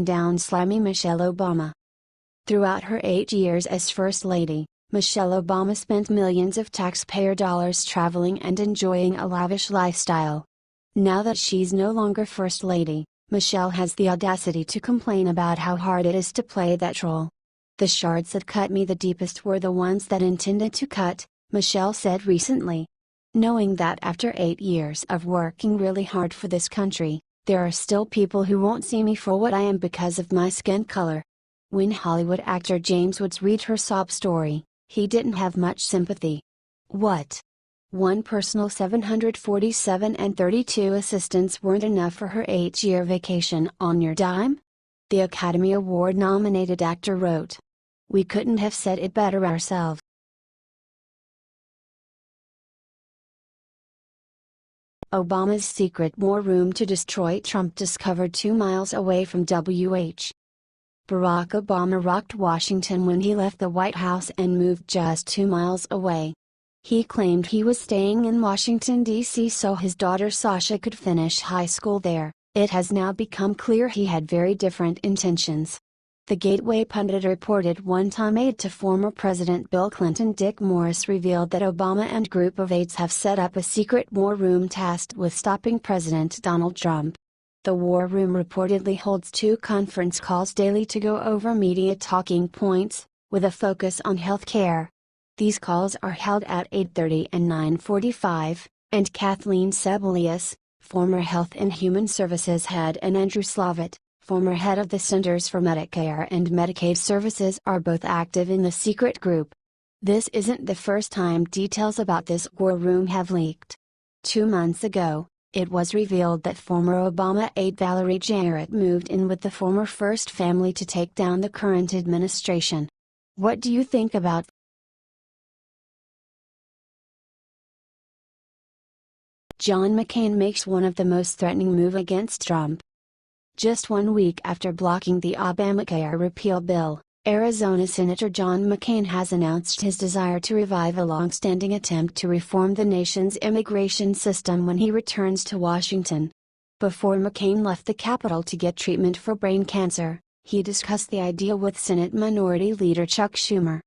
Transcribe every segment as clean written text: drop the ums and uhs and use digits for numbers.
down slimy Michelle Obama. Throughout her 8 years as First Lady, Michelle Obama spent millions of taxpayer dollars traveling and enjoying a lavish lifestyle. Now that she's no longer First Lady, Michelle has the audacity to complain about how hard it is to play that role. "The shards that cut me the deepest were the ones that intended to cut," Michelle said recently. Knowing that after 8 years of working really hard for this country, there are still people who won't see me for what I am because of my skin color. When Hollywood actor James Woods read her sob story, he didn't have much sympathy. What? One personal 747 and 32 assistants weren't enough for her 8-year vacation on your dime? The Academy Award-nominated actor wrote. "We couldn't have said it better ourselves." Obama's secret war room to destroy Trump discovered 2 miles away from WH. Barack Obama rocked Washington when he left the White House and moved just 2 miles away. He claimed he was staying in Washington, D.C. so his daughter Sasha could finish high school there. It has now become clear he had very different intentions. The Gateway pundit reported one-time aide to former President Bill Clinton Dick Morris revealed that Obama and group of aides have set up a secret war room tasked with stopping President Donald Trump. The war room reportedly holds 2 conference calls daily to go over media talking points, with a focus on health care. These calls are held at 8:30 and 9:45, and Kathleen Sebelius, former Health and Human Services head, and Andrew Slavitt, former head of the Centers for Medicare and Medicaid Services, are both active in the secret group. This isn't the first time details about this war room have leaked. 2 months ago, it was revealed that former Obama aide Valerie Jarrett moved in with the former First Family to take down the current administration. What do you think about John McCain makes one of the most threatening moves against Trump? Just 1 week after blocking the Obamacare repeal bill, Arizona Senator John McCain has announced his desire to revive a long-standing attempt to reform the nation's immigration system when he returns to Washington. Before McCain left the Capitol to get treatment for brain cancer, he discussed the idea with Senate Minority Leader Chuck Schumer.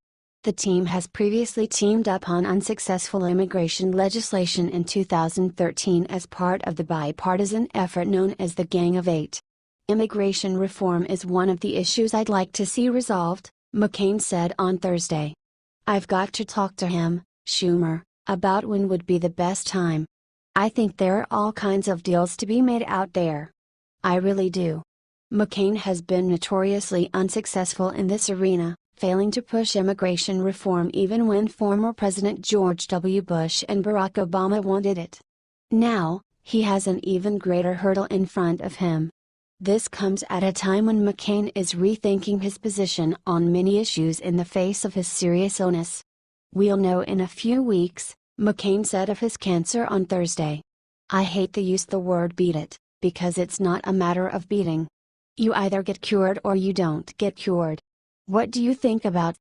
The team has previously teamed up on unsuccessful immigration legislation in 2013 as part of the bipartisan effort known as the Gang of Eight. "Immigration reform is one of the issues I'd like to see resolved," McCain said on Thursday. "I've got to talk to him, Schumer, about when would be the best time. I think there are all kinds of deals to be made out there. I really do." McCain has been notoriously unsuccessful in this arena, failing to push immigration reform even when former President George W. Bush and Barack Obama wanted it. Now, he has an even greater hurdle in front of him. This comes at a time when McCain is rethinking his position on many issues in the face of his serious illness. "We'll know in a few weeks," McCain said of his cancer on Thursday. "I hate to use the word beat it, because it's not a matter of beating. You either get cured or you don't get cured. What do you think about?"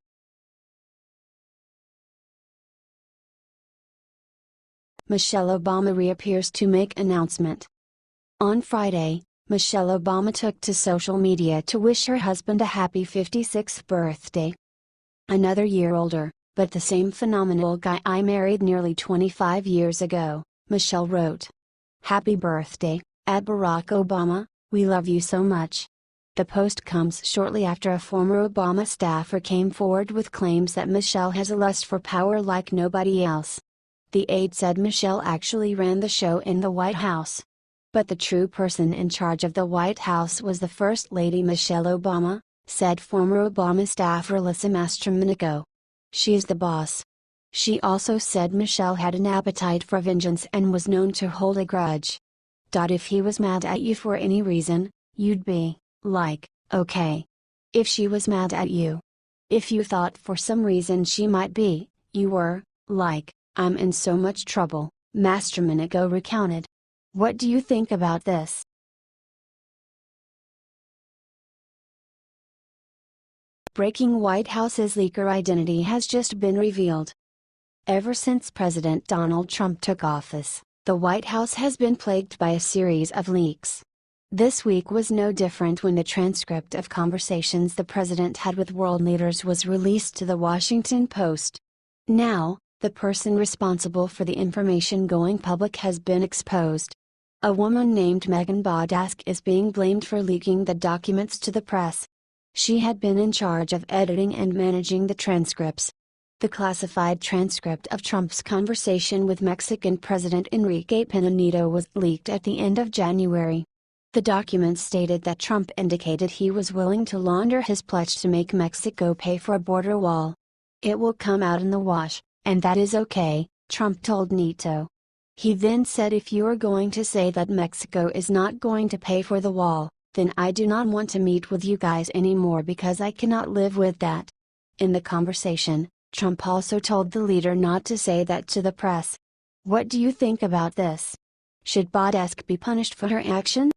Michelle Obama reappears to make announcement. On Friday, Michelle Obama took to social media to wish her husband a happy 56th birthday. "Another year older, but the same phenomenal guy I married nearly 25 years ago," Michelle wrote. "Happy birthday, Barack Obama, we love you so much." The post comes shortly after a former Obama staffer came forward with claims that Michelle has a lust for power like nobody else. The aide said Michelle actually ran the show in the White House. But the true person in charge of the White House was the First Lady Michelle Obama, said former Obama staffer Lisa Mastromenico. "She's the boss." She also said Michelle had an appetite for vengeance and was known to hold a grudge. "If he was mad at you for any reason, you'd be like, okay. If she was mad at you. If you thought for some reason she might be, you were, like, I'm in so much trouble," Mastromenico recounted. What do you think about this? Breaking: White House's leaker identity has just been revealed. Ever since President Donald Trump took office, the White House has been plagued by a series of leaks. This week was no different when the transcript of conversations the president had with world leaders was released to the Washington Post. Now, the person responsible for the information going public has been exposed. A woman named Megan Bodask is being blamed for leaking the documents to the press. She had been in charge of editing and managing the transcripts. The classified transcript of Trump's conversation with Mexican President Enrique Pena Nieto was leaked at the end of January. The document stated that Trump indicated he was willing to launder his pledge to make Mexico pay for a border wall. "It will come out in the wash, and that is okay," Trump told Nieto. He then said, "If you are going to say that Mexico is not going to pay for the wall, then I do not want to meet with you guys anymore because I cannot live with that." In the conversation, Trump also told the leader not to say that to the press. What do you think about this? Should Bodask be punished for her action?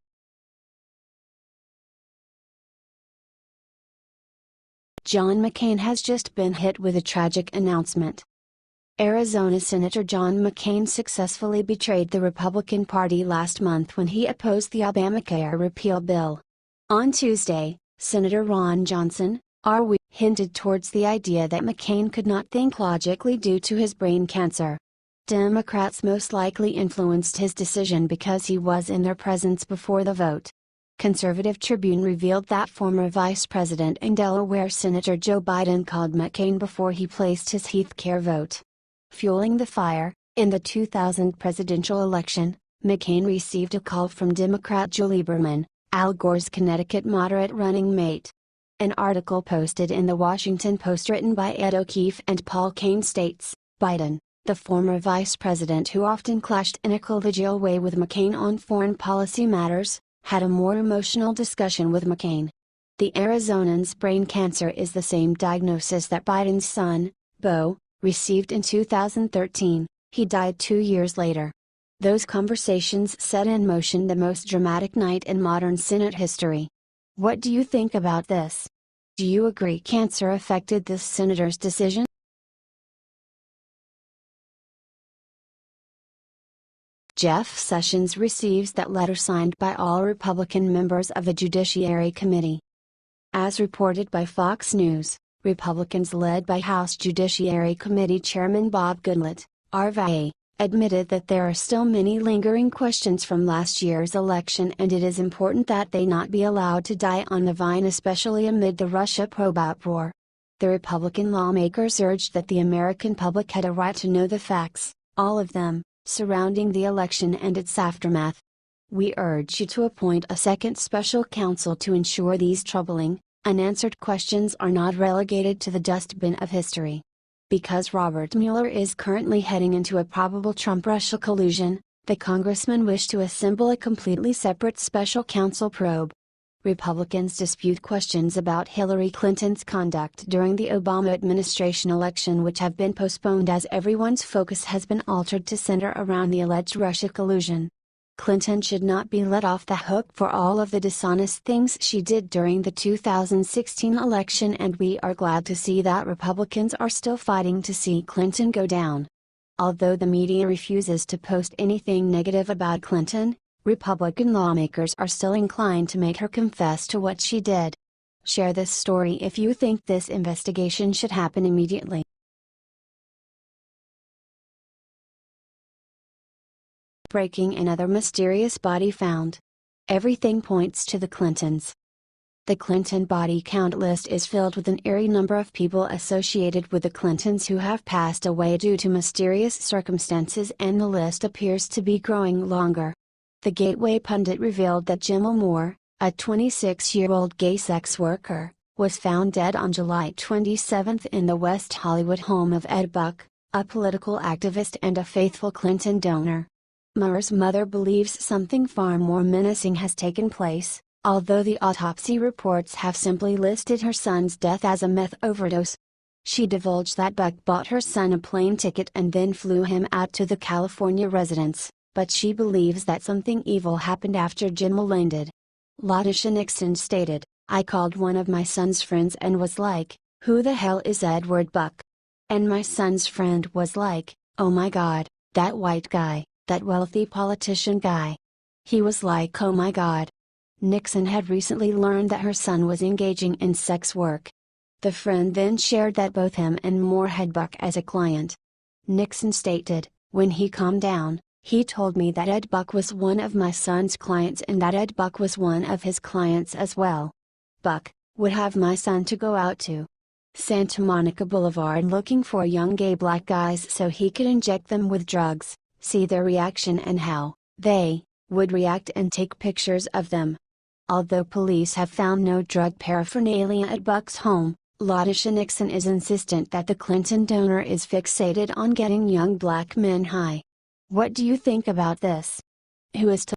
John McCain has just been hit with a tragic announcement. Arizona Senator John McCain successfully betrayed the Republican Party last month when he opposed the Obamacare repeal bill. On Tuesday, Senator Ron Johnson, RW, hinted towards the idea that McCain could not think logically due to his brain cancer. Democrats most likely influenced his decision because he was in their presence before the vote. Conservative Tribune revealed that former Vice President and Delaware Senator Joe Biden called McCain before he placed his healthcare vote. Fueling the fire, in the 2000 presidential election, McCain received a call from Democrat Joe Lieberman, Al Gore's Connecticut moderate running mate. An article posted in the Washington Post written by Ed O'Keefe and Paul Kane states, Biden, the former vice president who often clashed in a collegial way with McCain on foreign policy matters, had a more emotional discussion with McCain. The Arizonan's brain cancer is the same diagnosis that Biden's son, Beau, received in 2013. He died 2 years later. Those conversations set in motion the most dramatic night in modern Senate history. What do you think about this? Do you agree cancer affected this senator's decision? Jeff Sessions receives that letter signed by all Republican members of the Judiciary Committee. As reported by Fox News, Republicans led by House Judiciary Committee Chairman Bob Goodlatte, RVA, admitted that there are still many lingering questions from last year's election and it is important that they not be allowed to die on the vine, especially amid the Russia probe uproar. The Republican lawmakers urged that the American public had a right to know the facts, all of them, surrounding the election and its aftermath. We urge you to appoint a second special counsel to ensure these troubling, unanswered questions are not relegated to the dustbin of history. Because Robert Mueller is currently heading into a probable Trump-Russia collusion, the congressmen wish to assemble a completely separate special counsel probe. Republicans dispute questions about Hillary Clinton's conduct during the Obama administration election, which have been postponed as everyone's focus has been altered to center around the alleged Russia collusion. Clinton should not be let off the hook for all of the dishonest things she did during the 2016 election, and we are glad to see that Republicans are still fighting to see Clinton go down. Although the media refuses to post anything negative about Clinton, Republican lawmakers are still inclined to make her confess to what she did. Share this story if you think this investigation should happen immediately. Breaking: another mysterious body found. Everything points to the Clintons. The Clinton body count list is filled with an eerie number of people associated with the Clintons who have passed away due to mysterious circumstances, and the list appears to be growing longer. The Gateway pundit revealed that Jimel Moore, a 26-year-old gay sex worker, was found dead on July 27 in the West Hollywood home of Ed Buck, a political activist and a faithful Clinton donor. Moore's mother believes something far more menacing has taken place, although the autopsy reports have simply listed her son's death as a meth overdose. She divulged that Buck bought her son a plane ticket and then flew him out to the California residence, but she believes that something evil happened after Jimel landed. Latisha Nixon stated, "I called one of my son's friends and was like, 'Who the hell is Edward Buck?' And my son's friend was like, 'Oh my God, that white guy, that wealthy politician guy.' He was like, 'Oh my God.' Nixon had recently learned that her son was engaging in sex work. The friend then shared that both him and Moore had Buck as a client. Nixon stated, "When he calmed down, he told me that Ed Buck was one of my son's clients and that Ed Buck was one of his clients as well. Buck would have my son to go out to Santa Monica Boulevard looking for young gay black guys so he could inject them with drugs, see their reaction and how they would react and take pictures of them." Although police have found no drug paraphernalia at Buck's home, LaTosha Nixon is insistent that the Clinton donor is fixated on getting young black men high. What do you think about this? Who is to